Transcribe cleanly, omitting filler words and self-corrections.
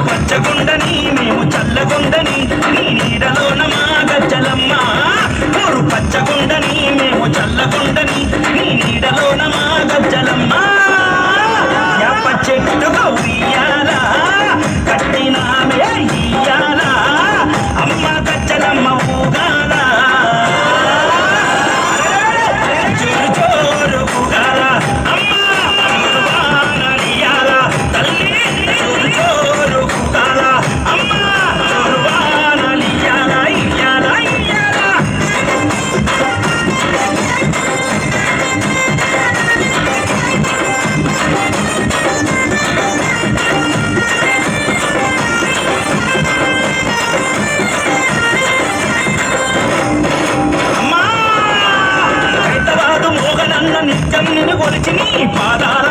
పచ్చగుండని మేము చల్లగుండని నీ నీడలోన మా గజ్జలమ్మ ఊరు పచ్చగుండని మేము చల్లగుండని నీ నీడలోన మా గజ్జలమ్మ యాప చెట్టుగా ఉయ్యాల కట్టినామే ఇయ్యాల అమ్మ గజ్జలమ్మ ఊగాల జోరు జోరు ఊగాల అమ్మ వానలియాల తల్లి జోరు జోరు ఊగాల అమ్మ జోరు వానలియాల ఇయ్యాల ఇయ్యాల హైదరాబాదు మోగనన్న నిత్యం నిన్ను కొలిచి నీ పాదాల